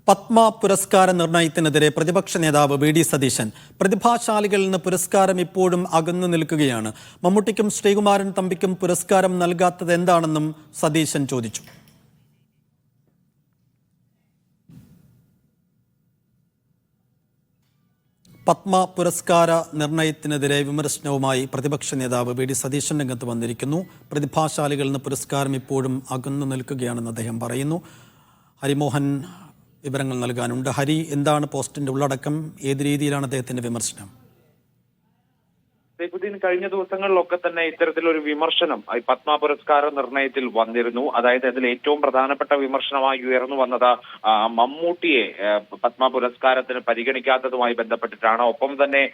പത്മ പുരസ്കാര നിർണയത്തിനെതിരെ പ്രതിപക്ഷ നേതാവ് വി.ഡി. സതീശൻ പ്രതിഭാശാലികളിൽ നിന്ന് പുരസ്കാരം ഇപ്പോഴും അകന്നു നിൽക്കുകയാണ്. മമ്മൂട്ടിക്കും ശ്രീകുമാരൻ തമ്പിക്കും പുരസ്കാരം നൽകാത്തത് എന്താണെന്നും സതീശൻ ചോദിച്ചു. പത്മ പുരസ്കാര നിർണയത്തിനെതിരെ വിമർശനവുമായി പ്രതിപക്ഷ നേതാവ് വി.ഡി. സതീശൻ രംഗത്ത് വന്നിരിക്കുന്നു. പ്രതിഭാശാലികളിൽ നിന്ന് പുരസ്കാരം ഇപ്പോഴും അകന്നു നിൽക്കുകയാണെന്ന് അദ്ദേഹം പറയുന്നു. ഹരിമോഹൻ വിവരങ്ങൾ നൽകാനുണ്ട്. ഹരി, എന്താണ് പോസ്റ്റിന്റെ ഉള്ളടക്കം? ഏത് രീതിയിലാണ് അദ്ദേഹത്തിന്റെ വിമർശനം? കഴിഞ്ഞ ദിവസങ്ങളിലൊക്കെ തന്നെ ഇത്തരത്തിലൊരു വിമർശനം പത്മ പുരസ്കാര നിർണയത്തിൽ വന്നിരുന്നു. അതായത് അതിൽ ഏറ്റവും പ്രധാനപ്പെട്ട വിമർശനമായി ഉയർന്നു വന്നത് മമ്മൂട്ടിയെ പത്മ പുരസ്കാരത്തിന് പരിഗണിക്കാത്തതുമായി ബന്ധപ്പെട്ടിട്ടാണ്. ഒപ്പം തന്നെ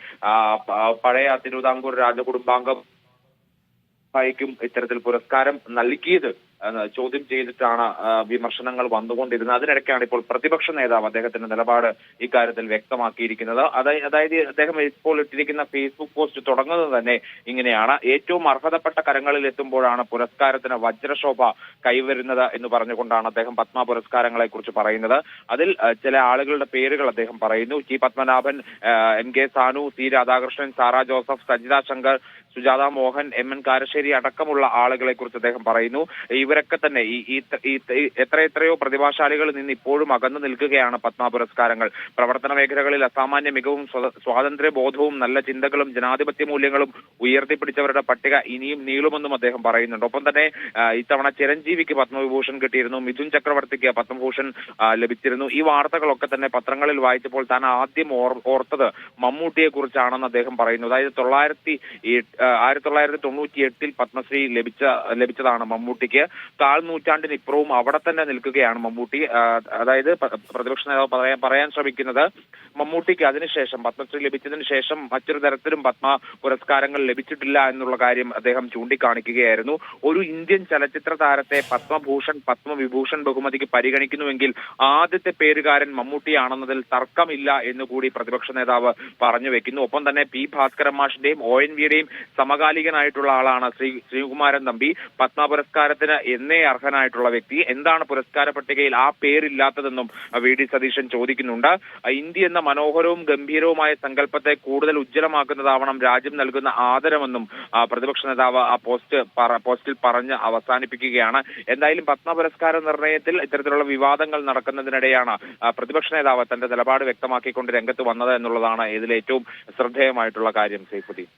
പഴയ തിരുവിതാംകൂർ രാജകുടുംബാംഗം ും ഇത്തരത്തിൽ പുരസ്കാരം നൽകിയത് ചോദ്യം ചെയ്തിട്ടാണ് വിമർശനങ്ങൾ വന്നുകൊണ്ടിരുന്നത്. അതിനിടയ്ക്കാണ് ഇപ്പോൾ പ്രതിപക്ഷ നേതാവ് അദ്ദേഹത്തിന്റെ നിലപാട് ഇക്കാര്യത്തിൽ വ്യക്തമാക്കിയിരിക്കുന്നത്. അതായത് അദ്ദേഹം ഇപ്പോൾ ഇട്ടിരിക്കുന്ന ഫേസ്ബുക്ക് പോസ്റ്റ് തുടങ്ങുന്നത് തന്നെ ഇങ്ങനെയാണ്: ഏറ്റവും അർഹതപ്പെട്ട കരങ്ങളിൽ എത്തുമ്പോഴാണ് പുരസ്കാരത്തിന് വജ്രശോഭ കൈവരുന്നത് എന്ന് പറഞ്ഞുകൊണ്ടാണ് അദ്ദേഹം പത്മ പുരസ്കാരങ്ങളെ കുറിച്ച് പറയുന്നത്. അതിൽ ചില ആളുകളുടെ പേരുകൾ അദ്ദേഹം പറയുന്നു. T Padmanabhan, N K Sanu, C Radhakrishnan, Sara Joseph, Sajitha Shankar, Sujatha Mohan, M N Karassery അടക്കമുള്ള ആളുകളെ കുറിച്ച് അദ്ദേഹം പറയുന്നു. ഇവരൊക്കെ തന്നെ ഈ എത്രയെത്രയോ പ്രതിഭാശാലികളിൽ നിന്ന് ഇപ്പോഴും അകന്നു നിൽക്കുകയാണ് പത്മ പുരസ്കാരങ്ങൾ. പ്രവർത്തന മേഖലകളിൽ അസാമാന്യ മികവും സ്വാതന്ത്ര്യ ബോധവും നല്ല ചിന്തകളും ജനാധിപത്യ മൂല്യങ്ങളും ഉയർത്തിപ്പിടിച്ചവരുടെ പട്ടിക ഇനിയും നീളുമെന്നും അദ്ദേഹം പറയുന്നുണ്ട്. ഒപ്പം തന്നെ ഇത്തവണ ചിരഞ്ജീവിക്ക് പത്മവിഭൂഷൺ കിട്ടിയിരുന്നു, മിഥുൻ ചക്രവർത്തിക്ക് പത്മഭൂഷൺ ലഭിച്ചിരുന്നു. ഈ വാർത്തകളൊക്കെ തന്നെ പത്രങ്ങളിൽ വായിച്ചപ്പോൾ താൻ ആദ്യം ഓർത്തത് മമ്മൂട്ടിയെ കുറിച്ചാണെന്ന് അദ്ദേഹം പറയുന്നു. അതായത് 1998 പത്മശ്രീ ലഭിച്ചതാണ് മമ്മൂട്ടിക്ക്. കാൽ നൂറ്റാണ്ടിനിപ്പുറവും അവിടെ തന്നെ നിൽക്കുകയാണ് മമ്മൂട്ടി. അതായത് പ്രതിപക്ഷ നേതാവ് പറയാൻ ശ്രമിക്കുന്നത് മമ്മൂട്ടിക്ക് അതിനുശേഷം പത്മശ്രീ ലഭിച്ചതിന് ശേഷം മറ്റൊരു തരത്തിലും പത്മ പുരസ്കാരങ്ങൾ ലഭിച്ചിട്ടില്ല എന്നുള്ള കാര്യം അദ്ദേഹം ചൂണ്ടിക്കാണിക്കുകയായിരുന്നു. ഒരു ഇന്ത്യൻ ചലച്ചിത്ര താരത്തെ പത്മഭൂഷൺ പത്മവിഭൂഷൺ ബഹുമതിക്ക് പരിഗണിക്കുന്നുവെങ്കിൽ ആദ്യത്തെ പേരുകാരൻ മമ്മൂട്ടിയാണെന്നതിൽ തർക്കമില്ല എന്നുകൂടി പ്രതിപക്ഷ നേതാവ് പറഞ്ഞു വെക്കുന്നു. ഒപ്പം തന്നെ പി ഭാസ്കരൻ മാഷിന്റെയും ONV-യുടെയും സമകാലികനായിട്ടുള്ള ആളാണ് ശ്രീകുമാരൻ തമ്പി. പത്മ പുരസ്കാരത്തിന് എന്നേ അർഹനായിട്ടുള്ള വ്യക്തി. എന്താണ് പുരസ്കാര പട്ടികയിൽ ആ പേരില്ലാത്തതെന്നും വി.ഡി. സതീശൻ ചോദിക്കുന്നുണ്ട്. ഇന്ത്യ എന്ന മനോഹരവും ഗംഭീരവുമായ സങ്കല്പത്തെ കൂടുതൽ ഉജ്ജ്വലമാക്കുന്നതാവണം രാജ്യം നൽകുന്ന ആദരമെന്നും പ്രതിപക്ഷ നേതാവ് ആ പോസ്റ്റിൽ പറഞ്ഞ് അവസാനിപ്പിക്കുകയാണ്. എന്തായാലും പത്മ പുരസ്കാര നിർണയത്തിൽ ഇത്തരത്തിലുള്ള വിവാദങ്ങൾ നടക്കുന്നതിനിടെയാണ് പ്രതിപക്ഷ നേതാവ് തന്റെ നിലപാട് വ്യക്തമാക്കിക്കൊണ്ട് രംഗത്ത് വന്നത് എന്നുള്ളതാണ് ഇതിൽ ഏറ്റവും ശ്രദ്ധേയമായിട്ടുള്ള കാര്യം. സൈഫുദ്ദീൻ.